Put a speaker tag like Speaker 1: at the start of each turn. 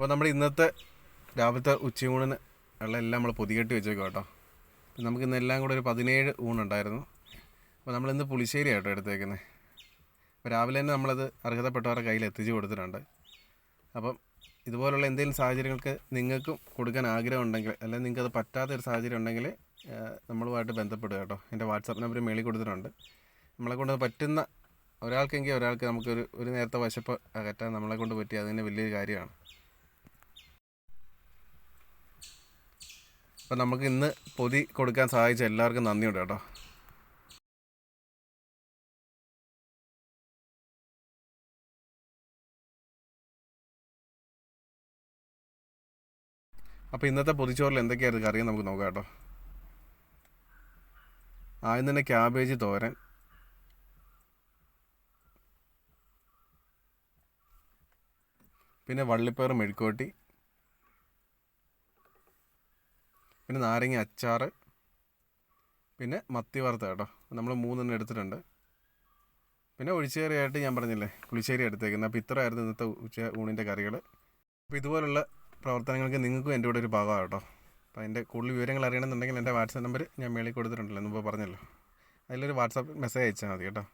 Speaker 1: അപ്പോൾ നമ്മുടെ ഇന്നത്തെ രാവിലത്തെ ഉച്ചയൂണിന് ഉള്ള എല്ലാം നമ്മൾ പൊതികെട്ടി വെച്ചേക്കും കേട്ടോ. നമുക്ക് ഇന്നെല്ലാം കൂടെ ഒരു 17 ഊണുണ്ടായിരുന്നു. അപ്പോൾ നമ്മളിന്ന് പുളിശ്ശേരി ആട്ടോ എടുത്തേക്കുന്നത്. അപ്പോൾ രാവിലെ തന്നെ നമ്മളത് അർഹതപ്പെട്ടവരുടെ കയ്യിൽ എത്തിച്ചു കൊടുത്തിട്ടുണ്ട്. അപ്പം ഇതുപോലുള്ള എന്തെങ്കിലും സാഹചര്യങ്ങൾക്ക് നിങ്ങൾക്കും കൊടുക്കാൻ ആഗ്രഹം ഉണ്ടെങ്കിൽ, അല്ലെങ്കിൽ നിങ്ങൾക്കത് പറ്റാത്തൊരു സാഹചര്യം ഉണ്ടെങ്കിൽ നമ്മളുമായിട്ട് ബന്ധപ്പെടുക കേട്ടോ. എൻ്റെ വാട്സാപ്പ് നമ്പർ മേളിൽ കൊടുത്തിട്ടുണ്ട്. നമ്മളെ കൊണ്ട് പറ്റുന്ന ഒരാൾക്കെങ്കിൽ ഒരാൾക്ക് നമുക്കൊരു നേരത്തെ വിശപ്പ് അകറ്റാൻ നമ്മളെ കൊണ്ട് പറ്റി, അതിന് വലിയൊരു കാര്യമാണ്. അപ്പം നമുക്ക് ഇന്ന് പൊതി കൊടുക്കാൻ സഹായിച്ച എല്ലാവർക്കും നന്ദിയുണ്ട് കേട്ടോ. അപ്പോൾ ഇന്നത്തെ പൊതിച്ചോറിൽ എന്തൊക്കെയായിരുന്നു കറിയും നമുക്ക് നോക്കാം കേട്ടോ. ആദ്യം തന്നെ ക്യാബേജ് തോരൻ, പിന്നെ വള്ളിപ്പയർ മെഴുക്കുവരട്ടി, പിന്നെ നാരങ്ങ അച്ചാർ, പിന്നെ മത്തി വറുത്ത കേട്ടോ. നമ്മൾ 3 എടുത്തിട്ടുണ്ട്. പിന്നെ ഒഴിച്ചുകറിയായിട്ട് ഞാൻ പറഞ്ഞില്ലേ പുളിശ്ശേരി എടുത്തേക്കുന്നത്. അപ്പോൾ ഇത്രയായിരുന്നു ഇന്നത്തെ ഊണിൻ്റെ കറികൾ. അപ്പോൾ ഇതുപോലുള്ള പ്രവർത്തനങ്ങൾക്ക് നിങ്ങൾക്കും എൻ്റെ കൂടെ ഒരു ഭാഗമാണ് കേട്ടോ. അപ്പോൾ അതിൻ്റെ കൂടുതൽ വിവരങ്ങൾ അറിയണമെന്നുണ്ടെങ്കിൽ എൻ്റെ വാട്സാപ്പ് നമ്പർ ഞാൻ മേളിൽ കൊടുത്തിട്ടുണ്ടല്ലോ, മുമ്പ് പറഞ്ഞല്ലോ. അതിലൊരു വാട്സാപ്പ് മെസ്സേജ് അയച്ചാൽ മതി കേട്ടോ.